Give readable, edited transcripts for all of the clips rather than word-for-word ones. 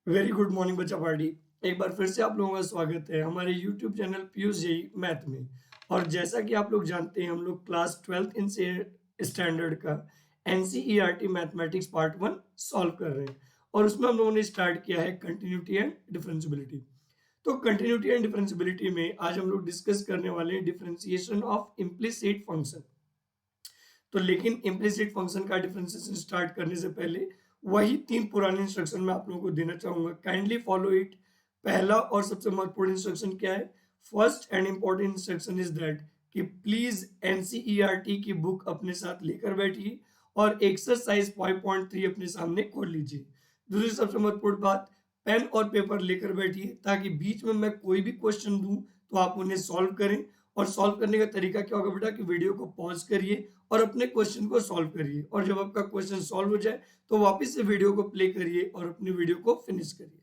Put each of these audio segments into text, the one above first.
Very good morning बच्चा party. एक बार फिर से आप लोगों का स्वागत है हमारे YouTube channel Piyush ji math में। और जैसा कि आप लोग जानते हैं हम लोग क्लास 12th इन स्टैंडर्ड का एनसीईआरटी मैथमेटिक्स पार्ट 1 सॉल्व कर रहे हैं। और उसमें हम लोगों ने स्टार्ट किया है कंटिन्यूटी एंड डिफरेंशियबिलिटी। तो कंटिन्यूटी एंड डिफरेंशियबिलिटी में आज हम लोग डिस्कस करने वाले हैं डिफरेंशिएशन ऑफ इम्प्लिसिट फंक्शन। तो लेकिन इम्प्लिसिट फंक्शन का डिफरेंशिएशन स्टार्ट करने से पहले वही तीन पुराने इंस्ट्रक्शन मैं आप लोगों को देना चाहूंगा, काइंडली फॉलो इट। पहला और सबसे महत्वपूर्ण इंस्ट्रक्शन क्या है? First and important instruction is that कि प्लीज एनसीईआरटी की बुक अपने साथ लेकर बैठिए और एक्सरसाइज 5.3 अपने सामने खोल लीजिए। दूसरी सबसे महत्वपूर्ण बात, पेन और पेपर लेकर बैठिए ताकि बीच में मैं कोई भी क्वेश्चन दूं तो आप उन्हें सॉल्व करें। और सॉल्व करने का तरीका क्या होगा बेटा कि वीडियो को पॉज करिए और अपने क्वेश्चन को सॉल्व करिए, और जब आपका क्वेश्चन सॉल्व हो जाए तो वापस से वीडियो को प्ले करिए और अपनी वीडियो को फिनिश करिए।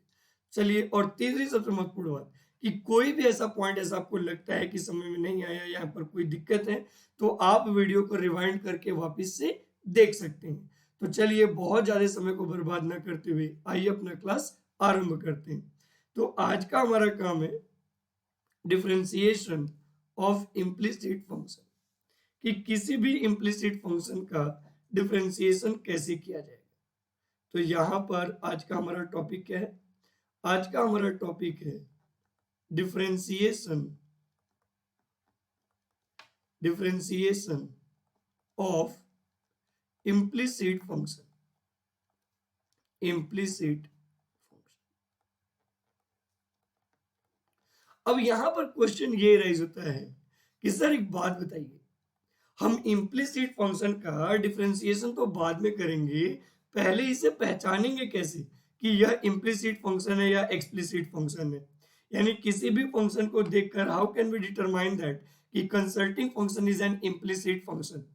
चलिए, और तीसरी सबसे महत्वपूर्ण बात कि कोई भी ऐसा पॉइंट ऐसा आपको लगता है कि समझ में नहीं आया, यहाँ पर कोई दिक्कत है, तो आप वीडियो को रिवाइंड करके वापस से देख सकते हैं। तो चलिए, बहुत ज्यादा समय को बर्बाद ना करते हुए आइए अपना क्लास आरंभ करते हैं। तो आज का हमारा काम है डिफरेंशिएशन ऑफ इम्प्लिसिट फंक्शन, कि किसी भी इम्प्लिसिट फंक्शन का डिफरेंशिएशन कैसे किया जाएगा। तो यहां पर आज का हमारा टॉपिक क्या है? आज का हमारा टॉपिक है differentiation differentiation of implicit function. Implicit function. अब यहां पर क्वेश्चन ये राइज होता है कि सर एक बात बताइए, हम इम्प्लिसिट फंक्शन का डिफरेंशिएशन तो बाद में करेंगे, पहले इसे पहचानेंगे कैसे कि यह इम्प्लिसिट फंक्शन है या एक्सप्लिसिट फंक्शन है? यानी किसी भी फंक्शन को देखकर how can we determine that कि consulting function is an implicit function?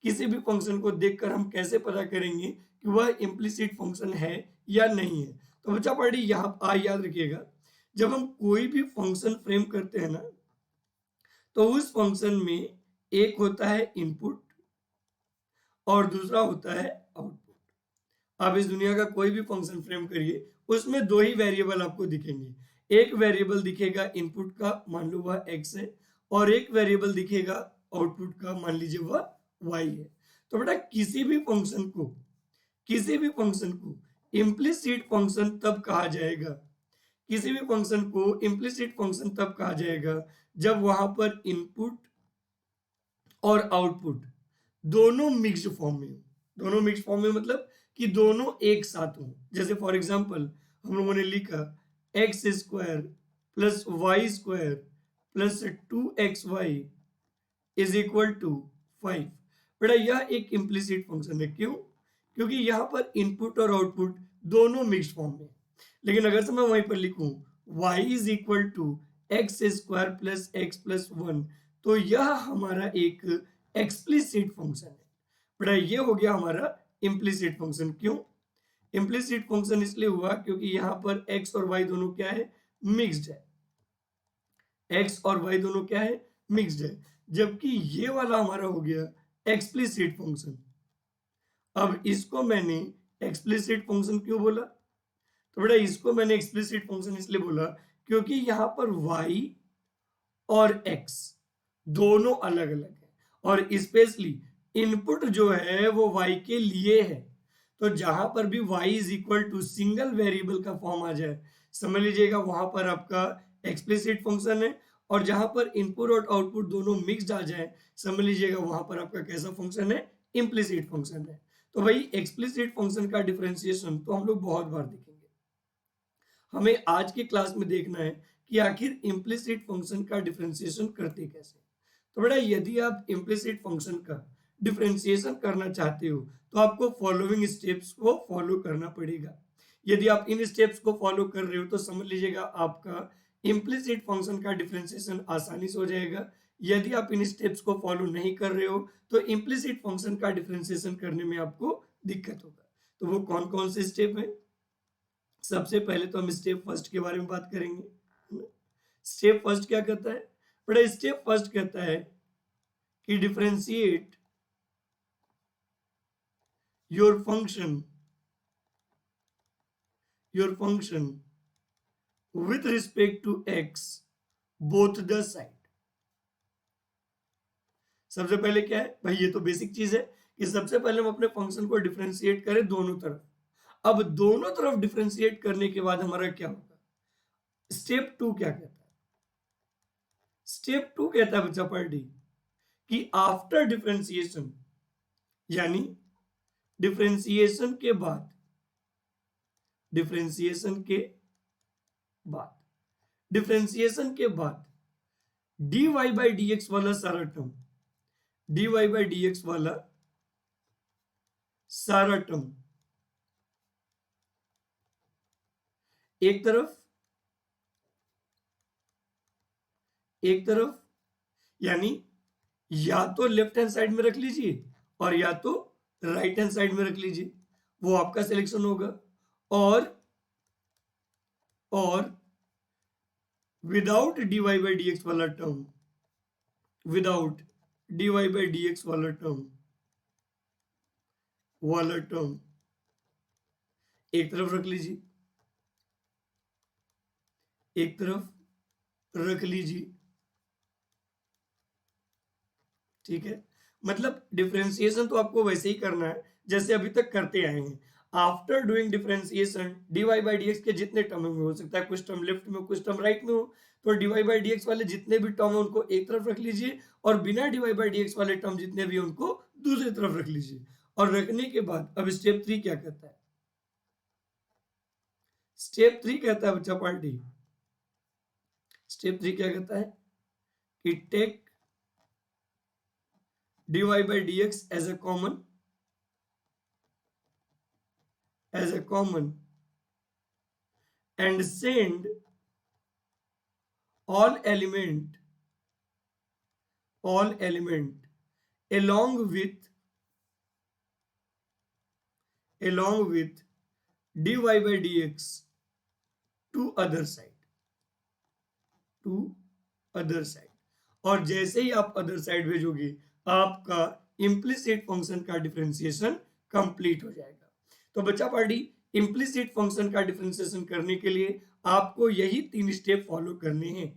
किसी भी फंक्शन को देखकर हम कैसे पता करेंगे कि वह इम्प्लिसिट फंक्शन है या नहीं है? तो बच्चा पढ़ी यहाँ याद रखिएगा, जब हम कोई भी फंक्शन फ्रेम करते हैं ना, तो उस फंक्शन में एक होता है इनपुट और दूसरा होता है आउटपुट। आप इस दुनिया का कोई भी फंक्शन फ्रेम करिए, उसमें दो ही वेरिएबल आपको दिखेंगे। एक वेरिएबल दिखेगा इनपुट का, मान लो वह x है, और एक वेरिएबल दिखेगा आउटपुट का, मान लीजिए वह y है। तो बेटा किसी भी फंक्शन को इम्प्लिसिट फंक्शन तब कहा जाएगा, किसी भी फंक्शन को इम्प्लिसिट फंक्शन तब कहा जाएगा जब वहां पर इनपुट और आउटपुट दोनों मिक्स्ड फॉर्म में हो। दोनों मिक्स्ड फॉर्म में मतलब कि दोनों एक साथ हो। जैसे फॉर एग्जांपल हम लोगों ने लिखा x square plus y square plus 2xy is equal to 5। बेटा यह एक इम्प्लिसिट फंक्शन है। क्यों? क्योंकि यहाँ पर इनपुट और आउटपुट दोनों मिक्स्ड फॉर्म में। लेकिन अगर से मैं वहीं पर लिखूं y is equal to x square plus x plus 1, तो यह हमारा एक एक्सप्लिसिट फंक्शन है। बेटा ये हो गया हमारा इम्प्लिसिट फंक्शन। क्यों इम्प्लिसिट फंक्शन? इसलिए हुआ क्योंकि यहाँ पर x और y दोनों क्या है? मिक्स्ड है। x और y दोनों क्या है? मिक्स्ड है। जबकि ये वाला हमारा हो गया एक्सप्लिसिट फंक्शन। अब इसको मैंने एक्सप्लिसिट फंक्शन क्यों बोला? तो बेटा इसको मैंने एक्सप्लिसिट फंक्शन इसलिए बोला क्योंकि यहां पर y और x दोनों अलग अलग है, और स्पेशली इनपुट जो है वो y के लिए है। तो जहां पर भी y is equal to single variable का फॉर्म आ जाए, समझ लीजिएगा वहां पर आपका एक्सप्लिसिट फंक्शन है। और जहां पर इनपुट और आउटपुट दोनों मिक्स्ड आ जाए, समझ लीजिएगा वहां पर आपका कैसा फंक्शन है? इम्प्लिसिट फंक्शन है। तो भाई एक्सप्लिसिट फंक्शन का डिफरेंशिएशन तो हम लोग बहुत बार देखेंगे। हमें आज की क्लास में देखना है कि आखिर इम्प्लिसिट फंक्शन का डिफरेंशिएशन करते कैसे। तो बेटा यदि आप इम्प्लिसिट फंक्शन का डिफरेंशिएशन करना चाहते हो तो आपको फॉलोइंग स्टेप्स को फॉलो करना पड़ेगा। यदि आप इन स्टेप्स को फॉलो कर रहे हो तो समझ लीजिएगा आपका इम्प्लिसिट फंक्शन का डिफरेंशिएशन आसानी से हो जाएगा। यदि आप इन स्टेप्स को फॉलो नहीं कर रहे हो तो इम्प्लिसिट फंक्शन का डिफरेंशिएशन करने में आपको दिक्कत होगा। तो वो कौन कौन से स्टेप है? सबसे पहले तो हम स्टेप फर्स्ट के बारे में बात करेंगे। स्टेप फर्स्ट क्या कहता है? बड़ा स्टेप फर्स्ट कहता है कि differentiate your function your function with respect to x both the side. सबसे पहले क्या है भाई, ये तो बेसिक चीज है कि सबसे पहले हम अपने फंक्शन को डिफरेंशिएट करें दोनों तरफ। अब दोनों तरफ डिफरेंशिएट करने के बाद हमारा क्या होगा, स्टेप 2 क्या कहता है, स्टेप 2 कहता है बच्चा पार्टी कि आफ्टर डिफरेंशिएशन, यानी डिफरेंशिएशन के बाद, डिफरेंशिएशन के बाद, डिफरेंशिएशन के बाद dy बाई डी एक्स वाला सारा term, dy by d x वाला सारा टर्म एक तरफ, एक तरफ, यानी या तो लेफ्ट हैंड साइड में रख लीजिए और या तो राइट हैंड साइड में रख लीजिए, वो आपका सिलेक्शन होगा। और without dy by d x वाला term, without dy by d x वाला टर्म एक तरफ रख लीजिए, एक तरफ रख लीजिए, ठीक है। मतलब डिफरेंशिएशन तो आपको वैसे ही करना है जैसे अभी तक करते आए हैं। After doing differentiation dy by d x के जितने टर्म में हो सकता है, कुछ टर्म लेफ्ट में कुछ टर्म राइट में हो, तो dy बाई डी एक्स वाले जितने भी टर्म है उनको एक तरफ रख लीजिए और बिना dy बाई डी एक्स वाले टर्म जितने भी उनको दूसरी तरफ रख लीजिए। और रखने के बाद अब स्टेप 3 क्या कहता है, स्टेप 3 कहता है बच्चा पार्टी, स्टेप 3 क्या कहता है कि take dy by dx as a common, and send all element along with dy by dx to other side, और जैसे ही आप अदर साइड भेजोगे आपका इम्प्लिसिट फंक्शन का डिफरेंशिएशन कंप्लीट हो जाएगा। तो बच्चा पार्टी इम्प्लिसिट फंक्शन का डिफरेंशिएशन करने के लिए आपको यही 3 स्टेप फॉलो करने हैं।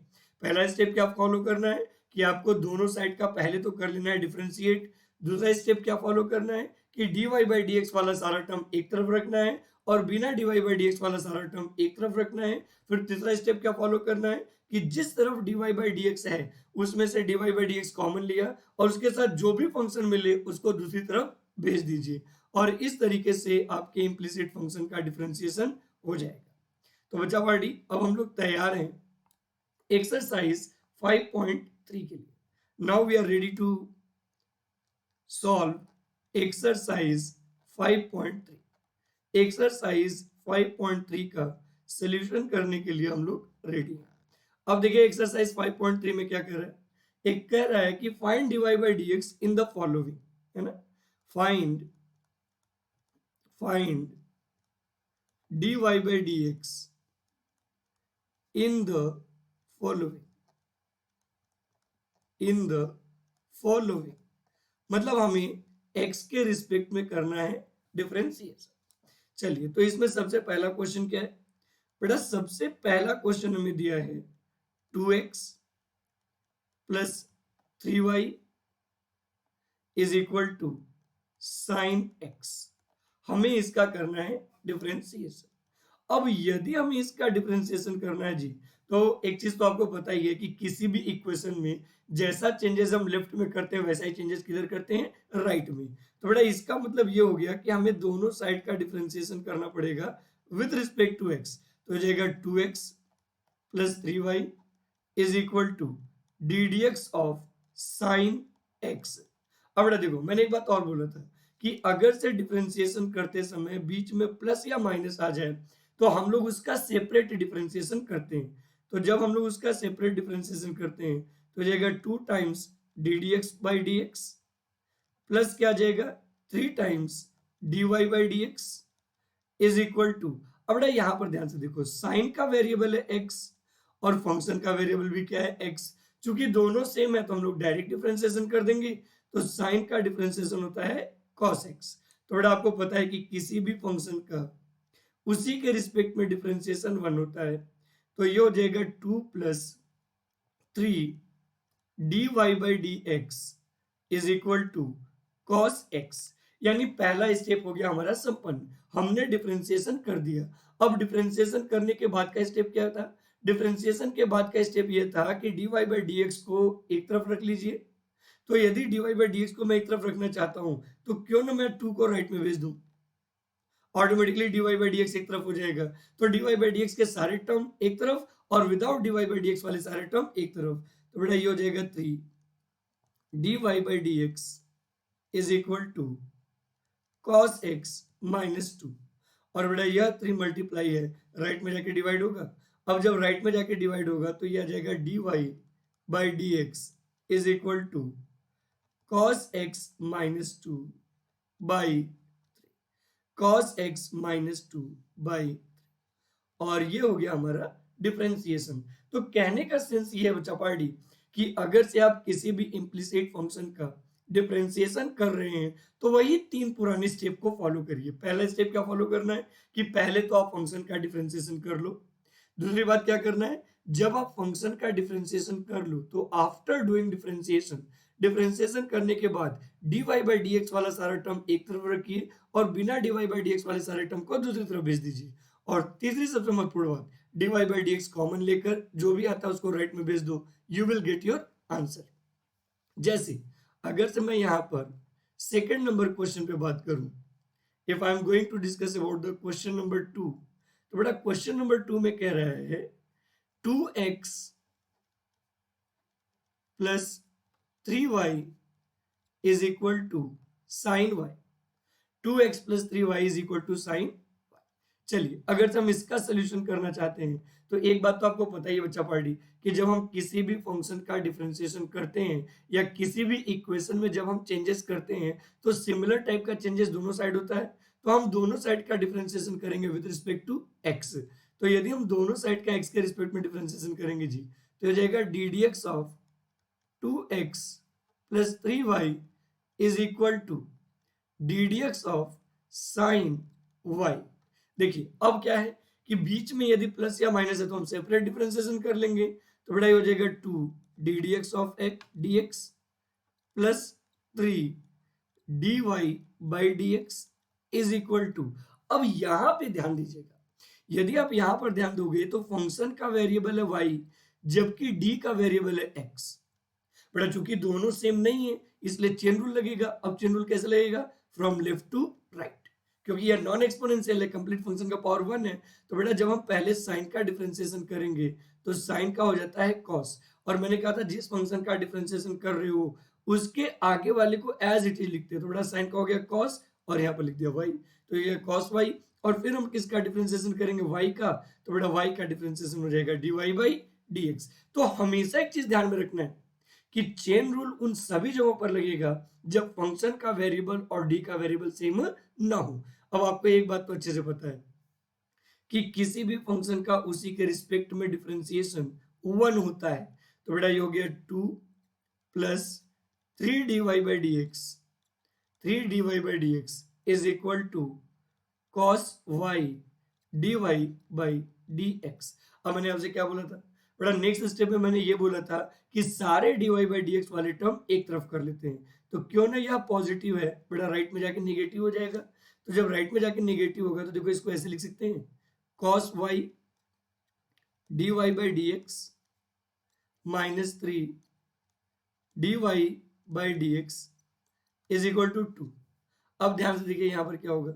पहला स्टेप क्या फॉलो करना है कि आपको दोनों साइड का पहले तो कर लेना है डिफरेंशिएट। दूसरा स्टेप क्या फॉलो करना है कि dy बाई डी एक्स वाला सारा टर्म एक तरफ रखना है और बिना dy बाई डी एक्स वाला सारा टर्म एक तरफ रखना है। फिर तीसरा स्टेप क्या फॉलो करना है कि जिस तरफ dy बाई डी एक्स है उसमें से dy by d x common लिया और उसके साथ जो भी फंक्शन मिले उसको दूसरी तरफ भेज दीजिए, और इस तरीके से आपके इम्प्लिसिट फंक्शन का डिफरेंशिएशन हो जाएगा। तो बच्चा पार्टी अब हम लोग तैयार हैं एक्सरसाइज 5.3 के लिए। Now we are ready to solve exercise 5.3। Exercise 5.3 का सॉल्यूशन करने के लिए हम लोग रेडी हैं। अब देखिए एक्सरसाइज 5.3 में क्या कह रहा है, एक कह रहा है कि find dy by d x in the following, है ना, find dy by d x in the following, मतलब हमें x के रिस्पेक्ट में करना है डिफरेंशिएशन। चलिए तो इसमें सबसे पहला क्वेश्चन क्या है बेटा, सबसे पहला क्वेश्चन हमें दिया है 2x plus 3y is equal to sine x। हमें इसका करना है डिफरेंशिएशन। अब यदि हमें इसका डिफरेंशिएशन करना है जी, तो एक चीज तो आपको पता ही है कि किसी भी इक्वेशन में जैसा चेंजेस हम लेफ्ट में करते हैं वैसा ही चेंजेस किधर करते हैं, राइट में। तो बेटा इसका मतलब ये हो गया कि हमें दोनों साइड का डिफरेंशिएशन करना पड़ेगा विथ रिस्पेक्ट टू x। तो हो जाएगा 2x plus 3y is equal to d d x of sine x। अब बेटा देखो मैंने एक बात और बोला था कि अगर से डिफरेंशिएशन करते समय बीच में प्लस या माइनस आ जाए तो हम लोग उसका सेपरेट डिफरेंशिएशन करते हैं। तो जब हम लोग उसका सेपरेट डिफरेंशिएशन करते हैं तो जाएगा 2 times d d x by d x plus क्या जाएगा 3 times d y by d x is equal to, अब बेटा यहां पर ध्यान से देखो साइन का वेरिएबल है x और फंक्शन का वेरिएबल भी क्या है x। चूंकि दोनों सेम है तो हम लोग डायरेक्ट डिफरेंशिएशन कर देंगे। तो साइन का डिफरेंशिएशन होता है cos x। तो बेटा आपको पता है कि किसी भी फंक्शन का उसी के रिस्पेक्ट में डिफरेंशिएशन 1 होता है। तो ये हो जाएगा 2 plus 3 dy by d x is equal to cos x. यानी पहला स्टेप हो गया हमारा संपन्न, हमने डिफरेंशिएशन कर दिया। अब डिफरेंशिएशन करने के बाद का स्टेप क्या था? डिफरेंशिएशन के बाद का स्टेप ये था कि dy बाई डी एक्स को एक तरफ रख लीजिए। तो यदि dy बाई डी एक्स को मैं एक तरफ रखना चाहता हूं तो क्यों ना मैं 2 को राइट में भेज दूं, automatically dy by d x एक तरफ हो जाएगा। तो dy बाई डी एक्स के सारे टर्म एक तरफ और without dy by d x वाले सारे टर्म एक तरफ। तो बेटा ये हो जाएगा 3 dy by d x is equal to cos x minus 2। और बेटा यह 3 मल्टीप्लाई है, राइट में जाके डिवाइड होगा। अब जब राइट में जाके डिवाइड होगा तो यह आ जाएगा dy by d x is equal to cos x minus 2 by cos x minus 2 by, और ये हो गया हमारा डिफरेंशिएशन। तो कहने का सेंस ये है बच्चा पार्टी कि अगर से आप किसी भी इम्प्लिसिट फंक्शन का डिफरेंशिएशन कर रहे हैं तो वही 3 पुराने स्टेप को फॉलो करिए। पहला स्टेप क्या फॉलो करना है कि पहले तो आप फंक्शन का डिफरेंशिएशन कर लो। दूसरी बात क्या करना है, जब आप फंक्शन का डिफरेंशिएशन कर लो तो आफ्टर डूइंग डिफरेंशिएशन करने के बाद dy बाई डी एक्स वाला सारा टर्म एक तरफ रखिए और बिना dy बाई डी एक्स वाले सारे टर्म को दूसरी तरफ भेज दीजिए। और तीसरी सबसे महत्वपूर्ण बात, dy by d x common लेकर जो भी आता है उसको राइट में भेज दो, you will get your answer. जैसे अगर से मैं यहाँ पर सेकेंड नंबर क्वेश्चन पे बात करूं, if I am going to discuss about the question number 2, तो बेटा क्वेश्चन नंबर 2 में कह रहा है 2x plus 3y is equal to sine y। 2x plus 3y is equal to sine. चलिए अगर हम इसका सोल्यूशन करना चाहते हैं तो एक बात तो आपको पता ही है बच्चा पार्टी कि जब हम किसी भी फंक्शन का डिफरेंशिएशन करते हैं या किसी भी इक्वेशन में जब हम चेंजेस करते हैं तो सिमिलर टाइप का चेंजेस दोनों साइड होता है। तो हम दोनों साइड का डिफरेंशिएशन करेंगे विद रिस्पेक्ट टू एक्स। तो यदि हम दोनों साइड का एक्स के रिस्पेक्ट में डिफरेंशिएशन करेंगे जी तो हो जाएगा d d x of 2x plus 3y is equal to d d x of sine y। देखिए अब क्या है कि बीच में यदि प्लस या माइनस है तो हम सेपरेट डिफरेंशिएशन कर लेंगे। तो बेटा ये हो जाएगा 2 d d x of x d x plus 3 d y by d x is equal to. अब यहां पे ध्यान दीजिएगा, यदि आप यहां पर ध्यान दोगे तो फंक्शन का वेरिएबल है y जबकि d का वेरिएबल है x। बेटा चूंकि दोनों सेम नहीं है इसलिए चेन रूल लगेगा। अब चेन रूल कैसे लगेगा, फ्रॉम लेफ्ट टू राइट, क्योंकि यह नॉन एक्सपोनेंशियल है, कंप्लीट फंक्शन का पावर 1 है। तो बेटा जब हम पहले साइन का डिफरेंशिएशन करेंगे तो साइन का हो जाता है कॉस। और मैंने कहा था जिस फंक्शन का डिफरेंशिएशन कर रहे हो उसके आगे वाले को एज इट इज लिखते हैं। तो बेटा साइन का हो गया कॉस और यहाँ पर लिख दिया वाई, तो ये कॉस वाई। और फिर हम किसका डिफरेंशिएशन करेंगे, वाई का। तो बेटा वाई का डिफरेंशिएशन हो जाएगा d y by d x. तो हमेशा एक चीज ध्यान में रखना है कि चेन रूल उन सभी जगहों पर लगेगा जब फंक्शन का वेरिएबल और डी का वेरिएबल सेम ना हो। अब आपको एक बात तो अच्छे से पता है कि किसी भी फंक्शन का उसी के रिस्पेक्ट में डिफरेंशिएशन 1 होता है। तो बेटा ये हो गया 2 plus 3 d y by d x, 3 d y by d x is equal to cos y d y by d x. अब मैंने आपसे क्या बोला था बेटा, नेक्स्ट स्टेप में मैंने ये बोला था कि सारे d y by d x वाले टर्म एक तरफ कर लेते हैं। तो क्यों ना यह पॉजिटिव है, बेटा राइट में जाके निगेटिव हो जाएगा। तो जब राइट में जाके निगेटिव होगा तो देखो इसको ऐसे लिख सकते हैं cos y dy by d x minus 3 dy by d x is equal to 2। अब ध्यान से देखिए यहाँ पर क्या होगा,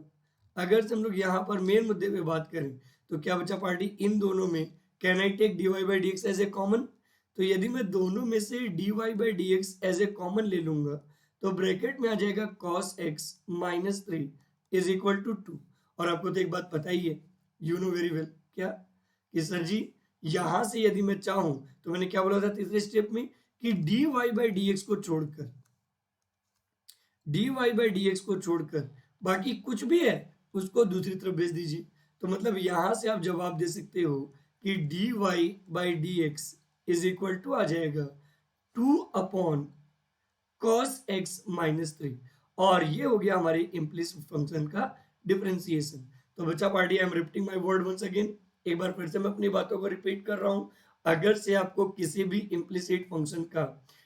अगर से हम लोग यहाँ पर मेन मुद्दे पे बात करें तो क्या बचा पार्टी, इन दोनों में can I take dy by d x as a common. तो यदि मैं दोनों में से dy by d x as a common ले लूंगा तो ब्रैकेट में आ जाएगा cos x minus 3 is equal to 2। और आपको तो एक बात पता ही है, यू नो वेरी वेल, क्या कि सर जी यहां से यदि मैं चाहूं तो मैंने क्या बोला था तीसरे स्टेप में कि dy बाई डी एक्स को छोड़कर, dy बाई डी एक्स को छोड़कर बाकी कुछ भी है उसको दूसरी तरफ भेज दीजिए। तो मतलब यहां से आप जवाब दे सकते हो कि dy by d x is equal to आ जाएगा 2 अपॉन cos x माइनस 3। और ये हो गया हमारे इम्प्लिसिट फंक्शन का डिफरेंशिएशन। तो बच्चा party, I am repeating my word once again, एक बार फिर से मैं अपनी बातों को रिपीट कर रहा हूं। अगर से आपको किसी भी इम्प्लिसिट फंक्शन का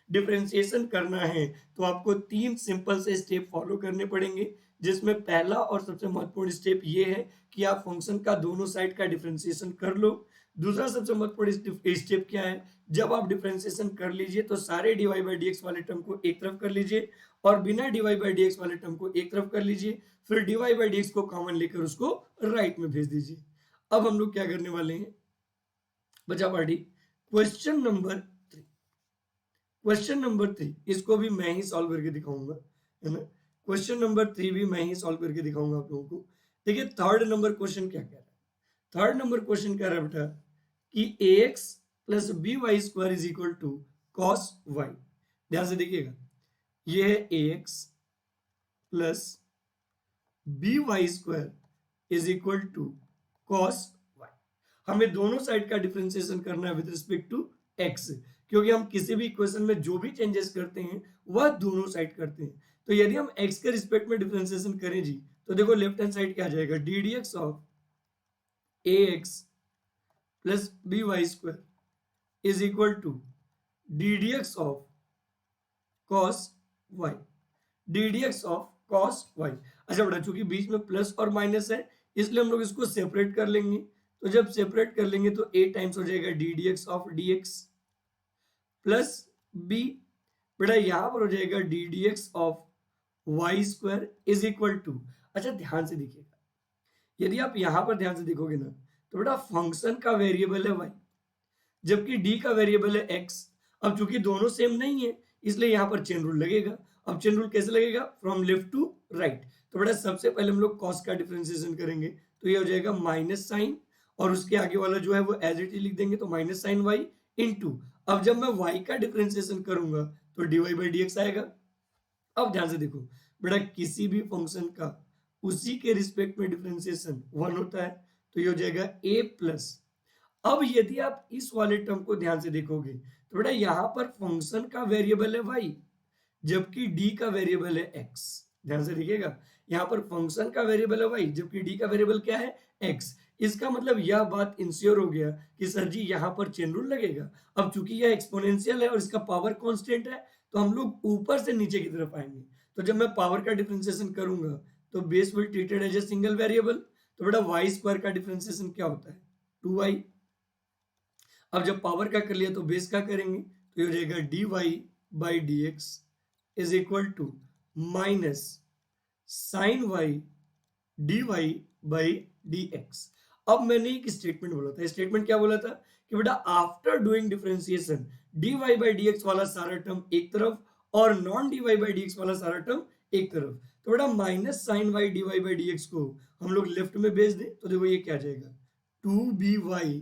डिफरेंशिएशन करना है तो आपको 3 सिंपल से स्टेप फॉलो करने पड़ेंगे, जिसमें पहला और सबसे महत्वपूर्ण स्टेप ये है कि आप फंक्शन का दोनों साइड का डिफरेंशिएशन कर लो। दूसरा सबसे महत्वपूर्ण स्टेप क्या है, जब आप डिफरेंशिएशन कर लीजिए तो सारे dy बाई डी वाले टर्म को एक तरफ कर लीजिए और बिना dy बाई डी वाले टर्म को एक तरफ कर लीजिए, फिर dy बाई डी को कॉमन लेकर उसको राइट में भेज दीजिए। अब हम लोग क्या करने वाले हैं बचा party, question number 3। Question number 3 इसको भी मैं ही सॉल्व करके दिखाऊंगा, है ना। क्वेश्चन नंबर 3 भी मैं ही सॉल्व करके दिखाऊंगा आप लोगों को। देखिए थर्ड नंबर क्वेश्चन क्या कह रहा है, थर्ड नंबर क्वेश्चन कह रहा है बेटा कि ax plus b y square is equal to cos y. ध्यान से देखिएगा, ये है ax plus b y square is equal to cos y. हमें दोनों साइड का डिफरेंशिएशन करना है विद रिस्पेक्ट टू x, क्योंकि हम किसी भी इक्वेशन में जो भी चेंजेस करते हैं वह दोनों साइड करते हैं। तो यदि हम x के रिस्पेक्ट में डिफरेंशिएशन करें जी, तो देखो लेफ्ट हैंड साइड क्या आ जाएगा, d d x of ax plus b y square is equal to d d x of cos y, d d x of cos y. अच्छा बेटा, चूंकि बीच में प्लस और माइनस है इसलिए हम लोग इसको सेपरेट कर लेंगे। तो जब सेपरेट कर लेंगे तो a टाइम्स हो जाएगा d d x of d x plus b, बेटा यहां पर हो जाएगा d d x of y square is equal to. अच्छा ध्यान से देखिएगा, यदि आप यहां पर ध्यान से देखोगे ना तो बेटा फंक्शन का वेरिएबल है वाई जबकि डी का वेरिएबल है एक्स। अब चूंकि दोनों सेम नहीं है इसलिए यहां पर चेन रूल लगेगा। अब चेन रूल कैसे लगेगा, फ्रॉम लेफ्ट टू राइट। तो बेटा सबसे पहले हम लोग कॉस का डिफरेंशिएशन करेंगे, तो ये हो जाएगा माइनस साइन और उसके आगे वाला जो है वो एज इट इज लिख देंगे, तो माइनस साइन वाई इनटू। अब जब मैं y का डिफरेंशिएशन करूंगा तो dy बाई डी आएगा। अब ध्यान से देखो बेटा, किसी भी फंक्शन का उसी के रिस्पेक्ट में डिफरेंशिएशन 1 होता है, तो ये हो जाएगा a प्लस। अब यदि आप इस वाले टर्म को ध्यान से देखोगे तो बेटा यहां पर फंक्शन का वेरिएबल है y जबकि d का वेरिएबल है x। ध्यान से देखिएगा, यहां पर फंक्शन का वेरिएबल है y जबकि d का वेरिएबल क्या है x। इसका मतलब यह बात इंश्योर हो गया कि सर जी यहां पर चेन रूल लगेगा। अब चूंकि यह एक्सपोनेंशियल है और इसका पावर कांस्टेंट है तो हम लोग ऊपर से नीचे की तरफ आएंगे। तो जब मैं पावर का डिफरेंशिएशन करूंगा तो base will treated as a single variable. तो बेटा वाई स्क्वायर का डिफरेंशिएशन क्या होता है, 2y। अब जब पावर का कर लिया तो बेस का करेंगे, तो ये हो जाएगा d y by d x is equal to minus sine y d y by d x. अब मैंने एक स्टेटमेंट बोला था, स्टेटमेंट क्या बोला था कि बेटा after doing differentiation d y by d x वाला सारा टर्म एक तरफ और non d y by d x वाला सारा टर्म एक तरफ। तो बेटा minus sine y d y by d x को हम लोग लेफ्ट में भेज दें तो देखो ये क्या आ जाएगा, 2by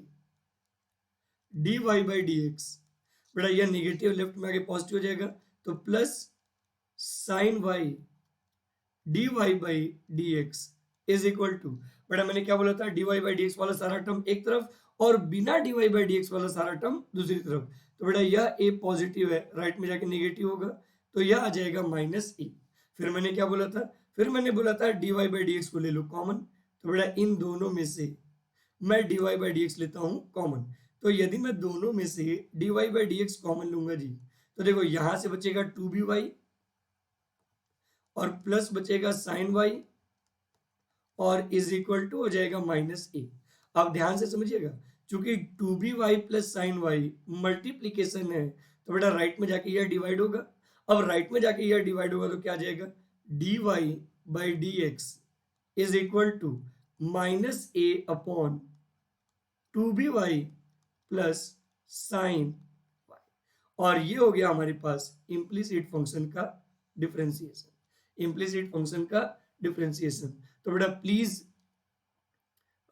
d y by d x. बेटा यह निगेटिव लेफ्ट में आगे पॉजिटिव हो जाएगा, तो plus sine y d y by d x is equal to, बेटा मैंने क्या बोला था, d y by d x वाला सारा टर्म एक तरफ और बिना d y by d x वाला सारा टर्म दूसरी तरफ। तो बेटा यह ए पॉजिटिव है, राइट में जाके नेगेटिव होगा, तो यह आ जाएगा माइनस ए। फिर मैंने क्या बोला था, फिर मैंने बोला था d y by d x को ले लो कॉमन। तो बेटा इन दोनों में से मैं d y by d x लेता हूं कॉमन। तो यदि मैं दोनों में से d y by d x common लूंगा जी, तो देखो यहां से बचेगा 2by और प्लस बचेगा साइन वाई और इज इक्वल टू हो जाएगा माइनस ए। अब ध्यान से समझिएगा, चूंकि 2by plus sine Y multiplication है तो बेटा राइट में जाके यह डिवाइड होगा। अब राइट में जाके यह डिवाइड होगा तो क्या आ जाएगा, d y by d x is equal to minus a upon 2by plus sine y. और ये हो गया हमारे पास इम्प्लिसिट फंक्शन का डिफरेंशिएशन, इम्प्लिसिट फंक्शन का डिफरेंशिएशन। तो बेटा प्लीज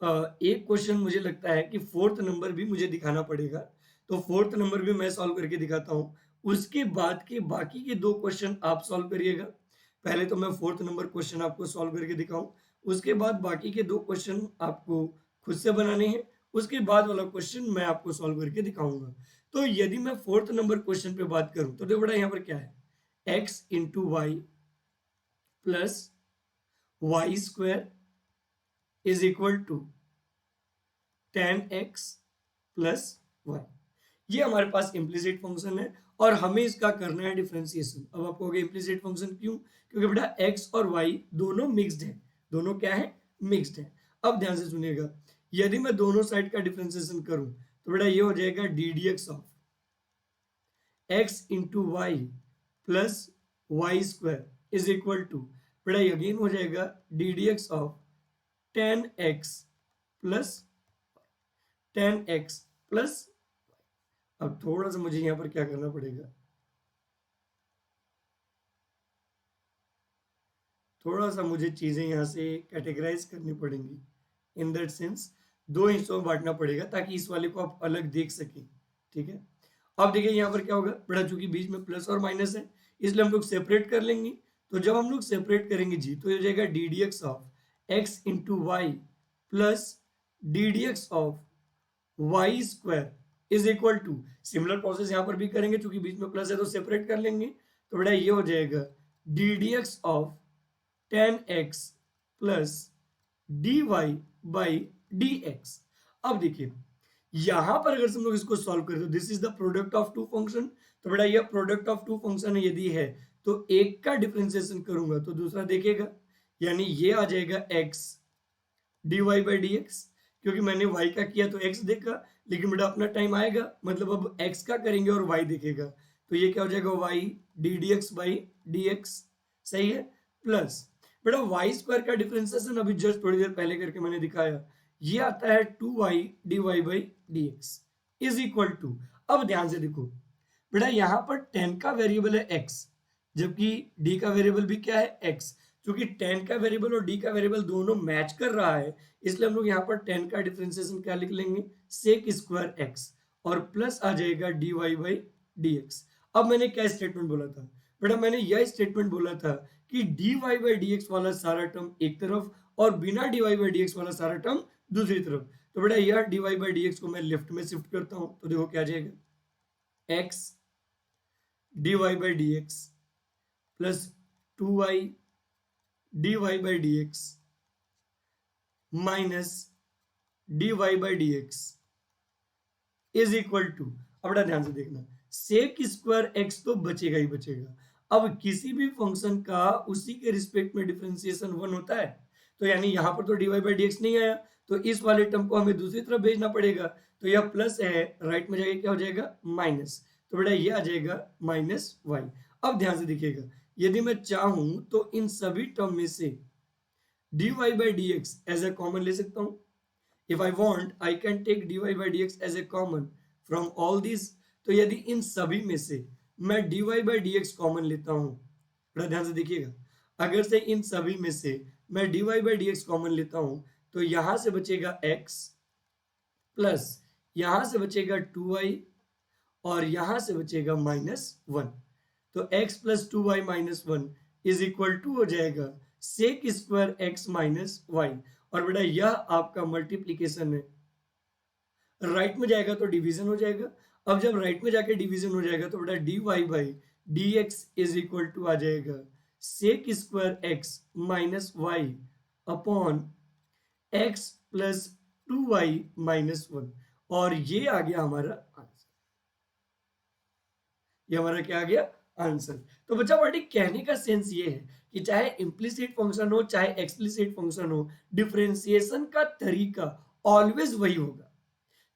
एक क्वेश्चन मुझे लगता है कि फोर्थ नंबर भी मुझे दिखाना पड़ेगा, तो फोर्थ नंबर भी मैं सॉल्व करके दिखाता हूं। उसके बाद के बाकी के 2 क्वेश्चन आप सॉल्व करिएगा। पहले तो मैं फोर्थ नंबर क्वेश्चन आपको सॉल्व करके दिखाऊं, उसके बाद बाकी के 2 क्वेश्चन आपको खुद से बनाने हैं, उसके बाद वाला क्वेश्चन मैं आपको सॉल्व करके दिखाऊंगा। तो यदि मैं फोर्थ नंबर क्वेश्चन पे बात करूं तो देखो बेटा यहाँ पर क्या है, x into y plus y square is equal to 10x plus y. ये हमारे पास इम्प्लिसिट फंक्शन है और हमें इसका करना है डिफरेंशिएशन। अब आप कहोगे इम्प्लिसिट फंक्शन क्यों? क्योंकि बेटा x और y दोनों मिक्स्ड है। दोनों क्या है? मिक्स्ड है। अब ध्यान से सुनिएगा, यदि मैं दोनों साइड का डिफरेंशिएशन करूं तो बेटा ये हो जाएगा d d x of x into y plus y square is equal to, बेटा अगेन हो जाएगा d d x of 10x plus 10x plus. अब थोड़ा सा मुझे यहां पर क्या करना पड़ेगा, थोड़ा सा मुझे चीजें यहां से कैटेगराइज करनी पड़ेंगी। इन दैट सेंस दो हिस्सों में बांटना पड़ेगा ताकि इस वाले को आप अलग देख सकें। ठीक है, अब देखिए यहां पर क्या होगा, बड़ा चूंकि बीच में प्लस और माइनस है इसलिए हम लोग सेपरेट कर लेंगे। तो जब हम लोग सेपरेट करेंगे जी तो ये हो जाएगा d d x of x into y plus d d x of y square is equal to, similar process यहां पर भी करेंगे, चूंकि बीच में प्लस है तो सेपरेट कर लेंगे। तो बेटा ये हो जाएगा d d x of 10x plus d y by d x. अब देखिए यहां पर अगर हम लोग इसको सॉल्व करें तो this is the product of two function. तो बेटा ये प्रोडक्ट ऑफ टू फंक्शन यदि है तो एक का डिफरेंशिएशन करूंगा तो दूसरा देखेगा, यानी ये आ जाएगा x d y by d x. क्योंकि मैंने y का किया तो x देखा, लेकिन बेटा अपना टाइम आएगा, मतलब अब x का करेंगे और y देखेगा, तो ये क्या हो जाएगा y D d x by d x. सही है, प्लस बेटा वाई स्क्वायर का डिफरेंशिएशन अभी जस्ट थोड़ी देर पहले करके मैंने दिखाया, ये आता है 2y d y by d x is equal to. अब ध्यान से देखो बेटा यहाँ पर 10 का वेरिएबल है x, जबकि d का वेरिएबल भी क्या है x। क्योंकि 10 का वेरिएबल और d का वेरिएबल दोनों मैच कर रहा है इसलिए हम लोग यहाँ पर 10 का डिफरेंशिएशन क्या लिख लेंगे, सेक स्क्वायर x और प्लस आ जाएगा d y by d x. अब मैंने क्या स्टेटमेंट बोला था बेटा, मैंने यह स्टेटमेंट बोला था कि d y by d x वाला सारा टर्म एक तरफ और बिना d y by d x वाला सारा टर्म दूसरी तरफ। तो बेटा यह d y by d x को मैं लेफ्ट में शिफ्ट करता हूं तो देखो क्या आ जाएगा, x d y by d x plus 2y d y by d x minus d y by d x is equal to. अब बड़ा ध्यान से देखना, सेक स्क्वायर एक्स तो बचेगा ही बचेगा। अब किसी भी फंक्शन का उसी के रिस्पेक्ट में डिफरेंशिएशन 1 होता है, तो यानी यहां पर तो d y by d x नहीं आया तो इस वाले टर्म को हमें दूसरी तरफ भेजना पड़ेगा। तो यह प्लस है, राइट में जाके क्या हो जाएगा माइनस, तो बेटा ये आ जाएगा माइनस वाई। अब ध्यान से देखिएगा, यदि मैं चाहूं तो इन सभी टर्म में से d y by d x as a common ले सकता हूं। If I want, I can take dy by dx as a common from all these। तो यदि इन सभी में से मैं dy by dx कॉमन लेता हूं, बड़ा ध्यान से देखिएगा, अगर से इन सभी में से मैं dy by dx कॉमन लेता हूं तो यहां से बचेगा x प्लस यहां से बचेगा 2y और यहां से बचेगा -1। तो x plus 2y minus 1 is equal to हो जाएगा sec square x minus y. और बेटा यह आपका मल्टीप्लीकेशन है, राइट में जाएगा तो डिवीजन हो जाएगा। अब जब राइट में जाके डिवीजन हो जाएगा तो बेटा d y by d x is equal to आ जाएगा sec square x minus y upon x plus 2y minus 1। और ये आ गया हमारा आंसर, ये हमारा क्या आ गया आंसर। तो बच्चा बड़ी कहने का सेंस ये है कि चाहे इम्प्लिसिट फंक्शन हो चाहे एक्सप्लिसिट फंक्शन हो, डिफरेंशिएशन का तरीका ऑलवेज वही होगा।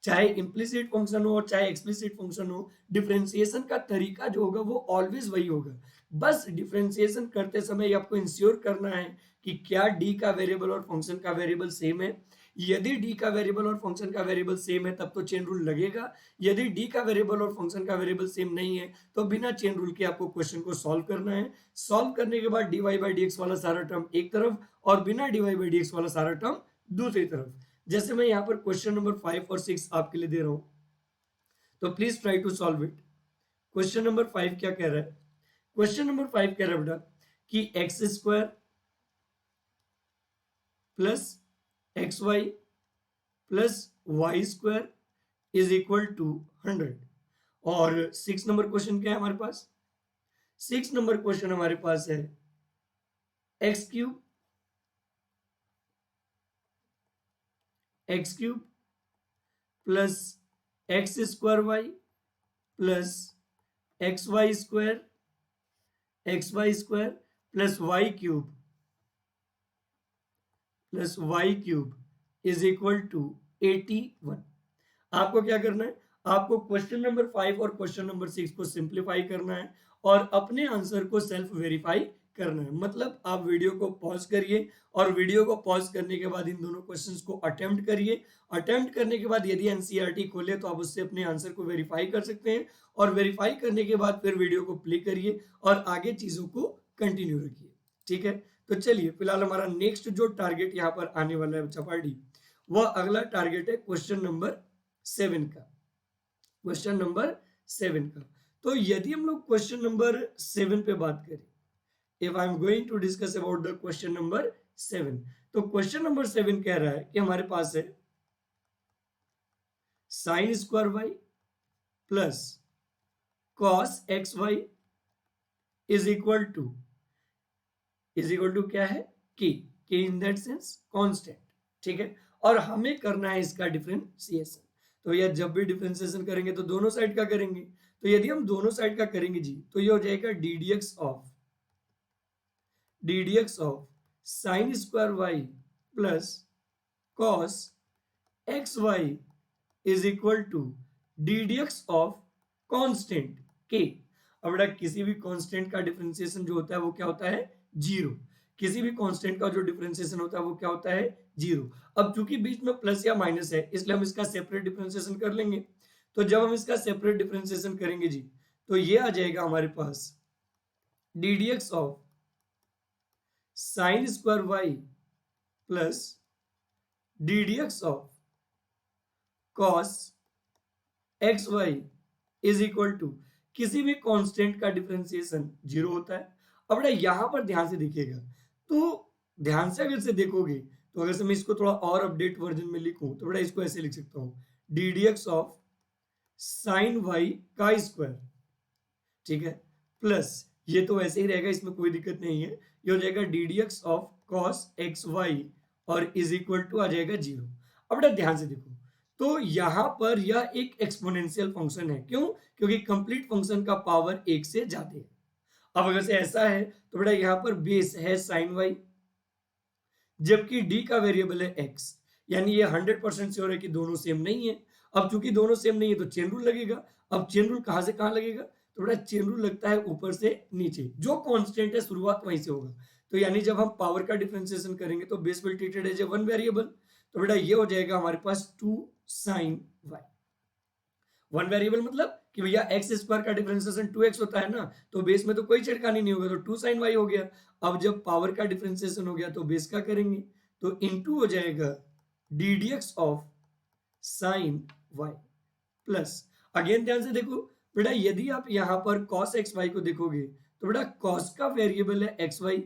चाहे इम्प्लिसिट फंक्शन हो और चाहे एक्सप्लिसिट फंक्शन हो, डिफरेंशिएशन का तरीका जो होगा वो ऑलवेज वही होगा। बस डिफरेंशिएशन करते समय आपको इंश्योर करना है कि क्या डी का वेरिएबल और फंक्शन का वेरिएबल सेम है। यदि डी का वेरिएबल और फंक्शन का वेरिएबल सेम है तब तो चेन रूल लगेगा। यदि डी का वेरिएबल और फंक्शन का वेरिएबल सेम नहीं है तो बिना चेन रूल के आपको क्वेश्चन को सॉल्व करना है। सॉल्व करने के बाद d y by d x वाला सारा टर्म एक तरफ और बिना d y by d x वाला सारा टर्म दूसरी तरफ। जैसे मैं यहाँ पर क्वेश्चन नंबर 5 और 6 आपके लिए दे रहा हूं, तो please try to solve it. Question number 5 क्या कह रहा है, क्वेश्चन नंबर 5 कह रहा है बेटा कि x square plus x y plus y square is equal to 100। और 6 नंबर क्वेश्चन क्या है हमारे पास, 6 नंबर क्वेश्चन हमारे पास है x cube x cube plus x square y plus x y square plus y cube is equal to 81। आपको क्या करना है, आपको क्वेश्चन नंबर 5 और क्वेश्चन नंबर 6 को सिंप्लीफाई करना है और अपने आंसर को सेल्फ वेरीफाई करना है। मतलब आप वीडियो को पॉज करिए और वीडियो को पॉज करने के बाद इन दोनों क्वेश्चंस को अटेम्प्ट करिए। अटेम्प्ट करने के बाद यदि एनसीईआरटी खोले तो आप उससे अपने आंसर को वेरीफाई कर सकते हैं और वेरीफाई करने के बाद फिर वीडियो को प्ले करिए और आगे चीजों को कंटिन्यू रखिए। ठीक है, तो चलिए फिलहाल हमारा नेक्स्ट जो टारगेट यहाँ पर आने वाला है चपाटी, वह अगला टारगेट है क्वेश्चन नंबर 7 का। क्वेश्चन नंबर 7 का, तो यदि हम लोग क्वेश्चन नंबर 7 पे बात करें, if I am going to discuss about the question number 7, तो क्वेश्चन नंबर 7 कह रहा है कि हमारे पास है sine square y plus cos x y is equal to क्या है, के इन दैट सेंस कांस्टेंट। ठीक है, और हमें करना है इसका डिफरेंशिएशन। तो यह जब भी डिफरेंशिएशन करेंगे तो दोनों साइड का करेंगे। तो यदि हम दोनों साइड का करेंगे जी, तो ये हो जाएगा d d x of sine square y plus cos x y is equal to d d x of constant के। अब बेटा किसी भी कांस्टेंट का डिफरेंशिएशन जो होता है वो क्या होता है, जीरो। किसी भी कांस्टेंट का जो डिफरेंशिएशन होता है वो क्या होता है, जीरो। अब चूंकि बीच में प्लस या माइनस है इसलिए हम इसका सेपरेट डिफरेंशिएशन कर लेंगे। तो जब हम इसका सेपरेट डिफरेंशिएशन करेंगे जी, तो ये आ जाएगा हमारे पास d d x of sine square y plus d d x of cos x y is equal to, किसी भी कांस्टेंट का डिफरेंशिएशन जीरो होता है। अब बेटा यहां पर ध्यान से देखिएगा, तो ध्यान से अगर से देखोगे तो अगर से मैं इसको थोड़ा और अपडेट वर्जन में लिखूं तो बेटा इसको ऐसे लिख सकता हूं, d d x of sine y का स्क्वायर। ठीक है, प्लस ये तो वैसे ही रहेगा, इसमें कोई दिक्कत नहीं है। ये हो जाएगा d d x of cos x y और इज इक्वल टू आ जाएगा जीरो। अब बेटा ध्यान से देखो, तो यहां पर यह एक एक्सपोनेंशियल फंक्शन है। क्यों? क्योंकि कंप्लीट फंक्शन का पावर एक से ज्यादा है। अब अगर से ऐसा है तो बेटा यहां पर बेस है साइन वाई, जबकि डी का वेरिएबल है एक्स, यानी ये 100% श्योर है कि दोनों सेम नहीं है। अब चूंकि दोनों सेम नहीं है तो चेन रूल लगेगा। अब चेन रूल कहां से कहां लगेगा, तो बेटा चेन रूल लगता है ऊपर से नीचे, जो कांस्टेंट है शुरुआत वहीं से होगा। तो यानी जब हम पावर का डिफरेंशिएशन करेंगे तो base will treated as a one variable. तो बेटा ये हो जाएगा हमारे पास 2 साइन वाई। वन वेरिएबल मतलब कि भैया एक्स स्क्वायर का डिफरेंशिएशन 2x होता है ना, तो बेस में तो कोई छेड़खानी नहीं होगा, तो 2 साइन वाई हो गया। अब जब पावर का डिफरेंशिएशन हो गया तो बेस का करेंगे, तो इनटू हो जाएगा d d x of sine y plus, again ध्यान से देखो बेटा, यदि आप यहां पर कॉस एक्स वाई को देखोगे तो बेटा कॉस का वेरिएबल है एक्स वाई,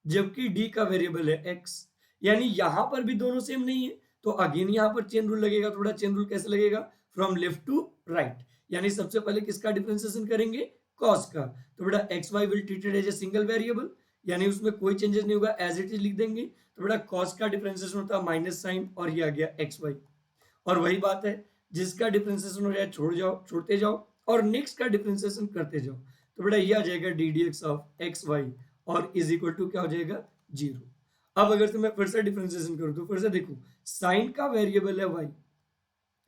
जबकि डी का वेरिएबल है एक्स, यानी यहां पर भी दोनों सेम नहीं है। तो अगेन यहां पर चेन रूल लगेगा। थोड़ा चेन रूल कैसे लगेगा, फ्रॉम लेफ्ट टू राइट, यानी सबसे पहले किसका डिफरेंशिएशन करेंगे, कॉस का। तो बेटा x y will treated as a single variable, यानी उसमें कोई चेंजेस नहीं होगा, एज इट इज लिख देंगे। तो बेटा कॉस का डिफरेंशिएशन होता है माइनस साइन और ये आ गया एक्स वाई। और वही बात है, जिसका डिफरेंशिएशन हो जाए छोड़ते जाओ और नेक्स्ट का डिफरेंशिएशन करते जाओ। तो बेटा ये आ जाएगा d d x of x y और इज इक्वल टू क्या हो जाएगा, जीरो। अब अगर से मैं फिर से डिफरेंशिएशन करूं तो फिर से देखो, साइन का वेरिएबल है वाई,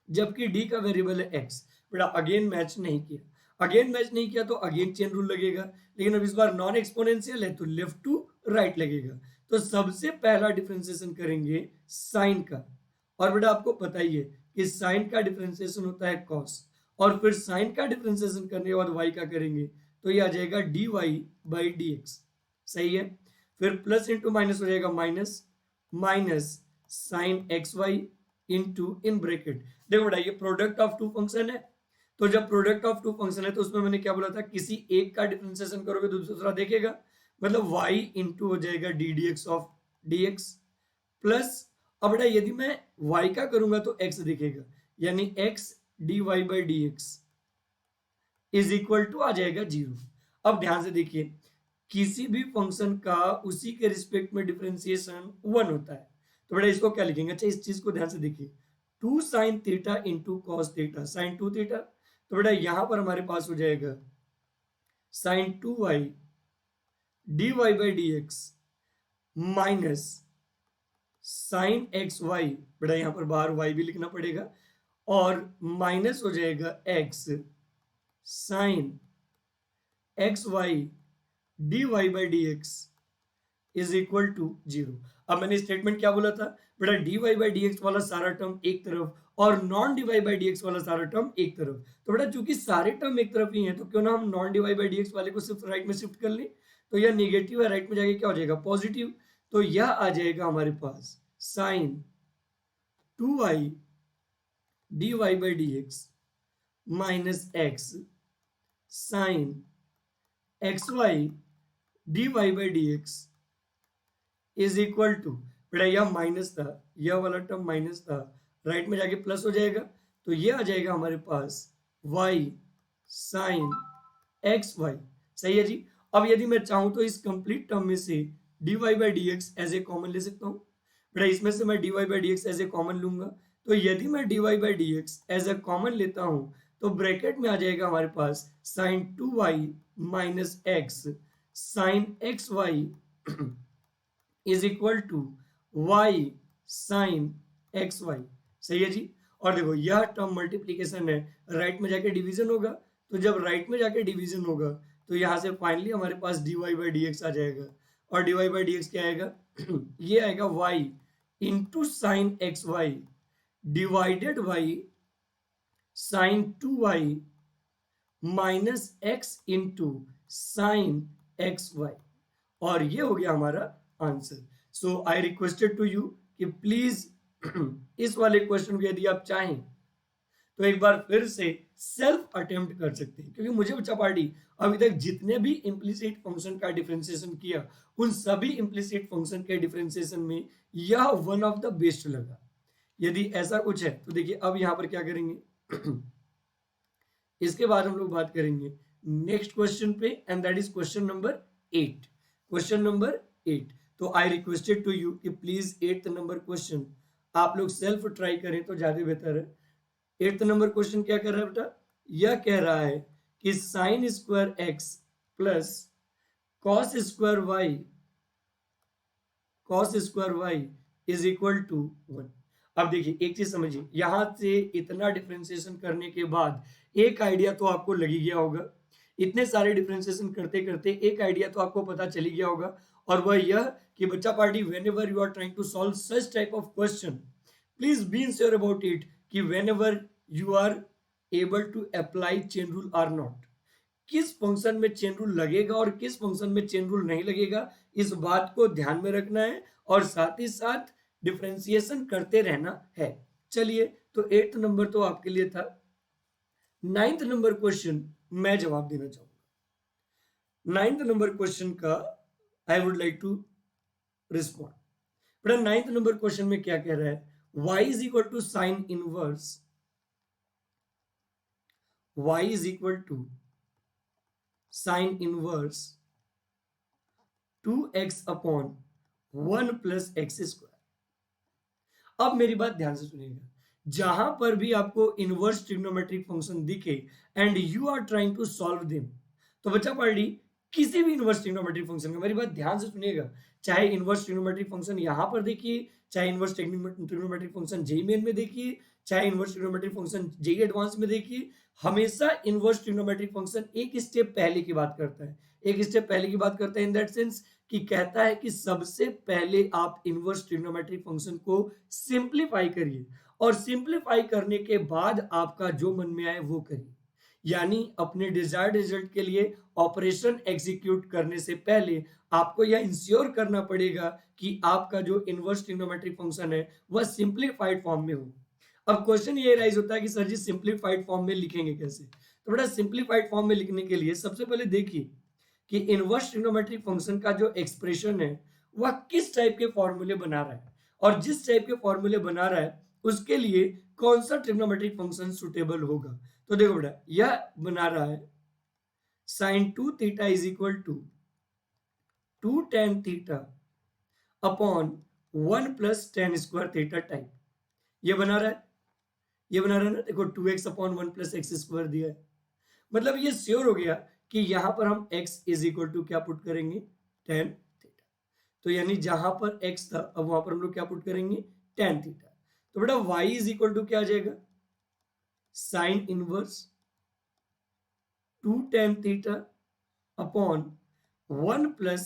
जबकि डी का वेरिएबल है एक्स। बेटा अगेन मैच नहीं किया, तो अगेन चेन रूल लगेगा, लेकिन अब इस बार नॉन एक्सपोनेंशियल है तो लेफ्ट टू राइट लगेगा। तो सबसे पहला डिफरेंशिएशन करेंगे साइन का, और बेटा आपको पता ही है कि साइन का डिफरेंशिएशन होता है कॉस, और फिर साइन का डिफरेंशिएशन करने के बाद वाई का करेंगे, तो ये आ जाएगा d y by d x. सही है, फिर प्लस इंटू माइनस हो जाएगा minus sine x y into in bracket. देखो बेटा ये प्रोडक्ट ऑफ टू फंक्शन है, तो जब प्रोडक्ट ऑफ टू फंक्शन है तो उसमें मैंने क्या बोला था, किसी एक का डिफरेंशिएशन करोगे तो दूसरा देखेगा, मतलब y इंटू हो जाएगा d d x of d x plus, अब बेटा यदि मैं y का करूंगा तो x दिखेगा, यानी x d y by d x is equal to आ जाएगा जीरो। अब ध्यान से देखिए, किसी भी फंक्शन का उसी के रिस्पेक्ट में डिफरेंशिएशन 1 होता है, तो बेटा इसको क्या लिखेंगे, अच्छा इस चीज को ध्यान से देखिए, 2 sin theta into cos theta sin 2 theta, तो बेटा यहां पर हमारे पास हो जाएगा sin 2y dy by d x minus sine x y, बेटा यहां पर बाहर y भी लिखना पड़ेगा, और माइनस हो जाएगा x sine x y d y by d x is equal to 0। अब मैंने स्टेटमेंट क्या बोला था बेटा, d y by d x वाला सारा टर्म एक तरफ और non d y by d x वाला सारा टर्म एक तरफ। तो बेटा चूंकि सारे टर्म एक तरफ ही हैं, तो क्यों ना हम non d y by d x वाले को सिर्फ राइट में शिफ्ट कर लें, तो यह नेगेटिव है, राइट में जाके क्या हो जाएगा पॉजिटिव, तो यह आ जाएगा हमारे पास sine 2y d y by d x minus x sine x y d y by d x is equal to, बेटा यह माइनस था, यह वाला टर्म माइनस था, राइट में जाके प्लस हो जाएगा, तो यह आ जाएगा हमारे पास y साइन एक्स वाई। सही है जी। अब यदि मैं चाहूं तो इस कंप्लीट टर्म में से dy by d x as a common ले सकता हूं, बेटा इसमें से मैं dy by d x as a common लूंगा, तो यदि मैं dy by d x as a common लेता हूं, तो ब्रैकेट में आ जाएगा हमारे पास sine 2y minus x sine x y is equal to y sine x y. सही है जी। और देखो यह टर्म मल्टीप्लीकेशन है, राइट में जाके डिवीजन होगा, तो जब राइट में जाके डिवीजन होगा तो यहां से फाइनली हमारे पास dy बाई डी एक्स आ जाएगा, और dy बाई डी एक्स क्या आएगा ये आएगा y into sine x y divided by sine 2y minus x into sine x y, और ये हो गया हमारा answer. So I requested to you कि प्लीज इस वाले क्वेश्चन को यदि आप चाहें तो एक बार फिर से सेल्फ अटेम्प्ट कर सकते हैं, क्योंकि मुझे बच्चा पार्टी अभी तक जितने भी इम्प्लिसिट फंक्शन का डिफरेंशिएशन किया, उन सभी इम्प्लिसिट फंक्शन के डिफरेंशिएशन में यह वन ऑफ द बेस्ट लगा। यदि ऐसा कुछ है तो देखिए अब यहां पर क्या करेंगे इसके बाद हम लोग बात करेंगे नेक्स्ट क्वेश्चन पे, and that is question number 8। Question number 8, तो आई रिक्वेस्टेड टू यू कि प्लीज 8th नंबर क्वेश्चन आप लोग सेल्फ ट्राई करें तो ज्यादा बेहतर है। 8th नंबर क्वेश्चन क्या कर रहा है बेटा, यह कह रहा है कि sine square x plus cos square y is equal to 1। अब देखिए एक चीज समझिए, यहां से इतना डिफरेंशिएशन करने के बाद एक आइडिया तो आपको लग ही गया होगा, इतने सारे डिफरेंशिएशन करते करते एक आइडिया तो आपको पता चली गया होगा, और वह यह कि बच्चा party whenever you are trying to solve such type of question, please be insure about it कि whenever you are able to apply chain rule or not, किस फंक्शन में चेन रूल लगेगा और किस फंक्शन में चेन रूल नहीं लगेगा, इस बात को ध्यान में रखना है, और साथ ही साथ डिफरेंशिएशन करते रहना है। चलिए तो 8th नंबर तो आपके लिए था। 9th नंबर क्वेश्चन मैं जवाब देना चाहूंगा। 9th नंबर क्वेश्चन का I would like to respond. बेटा 9th नंबर क्वेश्चन में क्या कह रहा है, y is equal to sine inverse, y is equal to sine inverse 2x upon 1 plus x square. अब मेरी बात ध्यान से सुनिएगा, जहां पर भी आपको इनवर्स ट्रिग्नोमेट्रिक फंक्शन दिखे and you are trying to solve them, तो बच्चा पढ़ ली किसी भी इनवर्स ट्रिग्नोमेट्रिक फंक्शन का, मेरी बात ध्यान से सुनिएगा, चाहे इनवर्स ट्रिग्नोमेट्रिक फंक्शन यहां पर देखिए, चाहे inverse trigonometric function JEE main में देखिए, चाहे inverse trigonometric function JEE advanced में देखिए, हमेशा इनवर्स ट्रिग्नोमेट्रिक फंक्शन एक स्टेप पहले की बात करता है, एक स्टेप पहले की बात करता है इन दैट सेंस कि कहता है कि सबसे पहले आप इनवर्स ट्रिग्नोमेट्रिक फंक्शन को सिंप्लीफाई करिए, और सिंप्लीफाई करने के बाद आपका जो मन में आए वो करिए, यानी अपने डिजायर्ड रिजल्ट के लिए ऑपरेशन एग्जीक्यूट करने से पहले आपको यह इंश्योर करना पड़ेगा कि आपका जो इनवर्स ट्रिग्नोमेट्रिक फंक्शन है वह सिंप्लीफाइड फॉर्म में हो। अब क्वेश्चन ये राइज होता है कि सर जी सिंप्लीफाइड फॉर्म में लिखेंगे कैसे, तो बेटा सिंप्लीफाइड फॉर्म में लिखने के लिए सबसे पहले देखिए कि इनवर्स ट्रिग्नोमेट्रिक फंक्शन का जो एक्सप्रेशन है वह किस टाइप के फॉर्मूले बना रहा है, और जिस टाइप के फॉर्मूले बना रहा है उसके लिए कौन सा ट्रिग्नोमेट्रिक फंक्शन सुटेबल होगा। तो देखो बेटा यह बना रहा है sine 2 theta is equal to 2 tan theta upon 1 plus tan square theta type ये बना रहा है, ये बना रहा है ना, देखो 2x upon 1 plus x square दिया है। मतलब ये श्योर हो गया कि यहां पर हम x इज इक्वल टू क्या पुट करेंगे, टेन थीटा। तो यानी जहां पर x था अब वहां पर हम लोग क्या पुट करेंगे, टेन थीटा। तो बेटा y इज इक्वल टू क्या आ जाएगा, sine inverse 2 tan theta upon 1 plus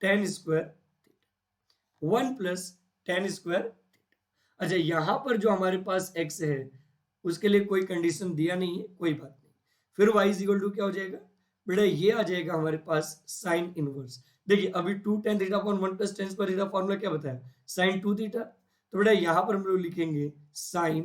tan square theta, 1 plus tan square theta. अच्छा यहां पर जो हमारे पास x है उसके लिए कोई कंडीशन दिया नहीं है, कोई बात नहीं। फिर y इज इक्वल टू क्या हो जाएगा बेटा, ये आ जाएगा हमारे पास साइन इनवर्स। देखिए अभी 2 tan theta upon 1 plus tan square theta formula क्या बताया, साइन 2 थीटा। तो बेटा यहां पर हम लोग लिखेंगे साइन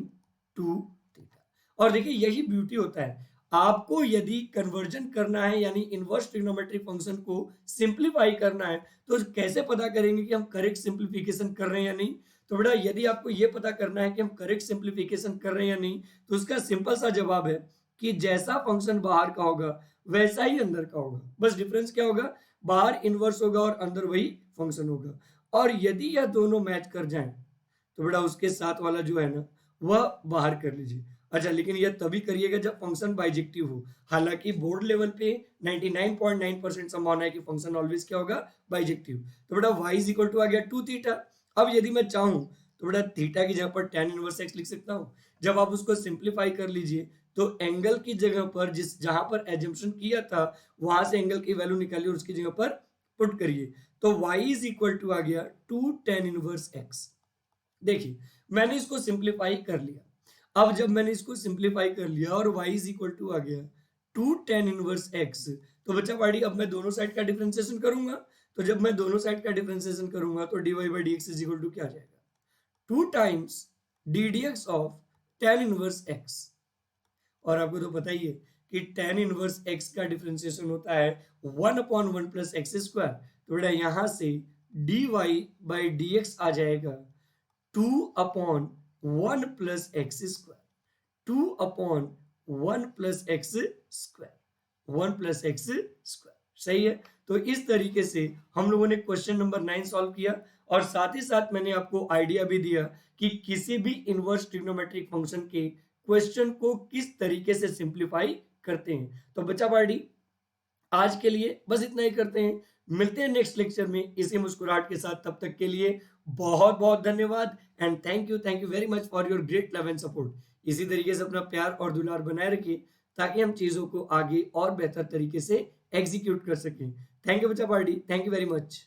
2 थीटा। और देखिए यही ब्यूटी होता है, आपको यदि कन्वर्जन करना है यानी इनवर्स ट्रिग्नोमेट्रिक फंक्शन को सिंप्लीफाई करना है तो कैसे पता करेंगे कि हम करेक्ट सिंप्लीफिकेशन कर रहे हैं या नहीं। तो बेटा यदि आपको यह पता करना है कि हम करेक्ट सिंप्लीफिकेशन कर रहे हैं या नहीं तो उसका सिंपल सा जवाब है कि जैसा फंक्शन बाहर का होगा वैसा ही अंदर का होगा, बस डिफरेंस क्या होगा, बाहर इनवर्स होगा और अंदर वही फंक्शन होगा। और यदि यह दोनों मैच कर जाएं तो बेटा उसके साथ वाला जो है ना वह बाहर कर लीजिए। अच्छा लेकिन यह तभी करिएगा जब फंक्शन बाइजेक्टिव हो। हालांकि बोर्ड लेवल पे 99.9% संभावना है कि फंक्शन ऑलवेज क्या होगा, बाइजेक्टिव। तो बेटा y इज इक्वल टू आ गया 2 थीटा। अब यदि मैं चाहूं तो बेटा थीटा की जगह पर tan इनवर्स x लिख सकता हूं। जब आप उसको सिंप्लीफाई कर लीजिए तो एंगल की जगह पर जिस जहां पर एजम्पशन किया था वहां से एंगल की वैल्यू निकालिए और उसकी जगह पर पुट करिए। तो y इज इक्वल टू आ गया 2 tan इनवर्स x। देखिए मैंने इसको सिंप्लीफाई कर लिया। अब जब मैंने इसको सिंप्लीफाई कर लिया और y इज इक्वल टू आ गया 2 tan इनवर्स x, तो बच्चा पार्टी अब मैं दोनों साइड का डिफरेंशिएशन करूंगा। तो जब मैं दोनों साइड का डिफरेंशिएशन करूंगा तो dy by dx is equal to क्या आ जाएगा, 2 times d d x of tan inverse x। और आपको तो पता ही है कि tan इनवर्स x का डिफरेंशिएशन होता है 1 अपॉन 1 प्लस एक्स स्क्वायर। तो बेटा यहां से dy बाई dx आ जाएगा 2 upon 1 plus x square, 2 upon 1 plus x square, 1 plus x square. सही है। तो इस तरीके से हम लोगों ने क्वेश्चन नंबर 9 सॉल्व किया और साथ ही साथ मैंने आपको आइडिया भी दिया कि किसी भी इनवर्स ट्रिग्नोमेट्रिक फंक्शन के क्वेश्चन को किस तरीके से सिंप्लीफाई करते हैं। तो बच्चा पार्टी आज के लिए बस इतना ही करते हैं, मिलते हैं नेक्स्ट लेक्चर में इसी मुस्कुराहट के साथ। तब तक के लिए बहुत बहुत धन्यवाद and thank you very much for your great love and support. इसी तरीके से अपना प्यार और दुलार बनाए रखिए ताकि हम चीजों को आगे और बेहतर तरीके से एग्जीक्यूट कर सकें। थैंक यू बच्चा party, thank you very much.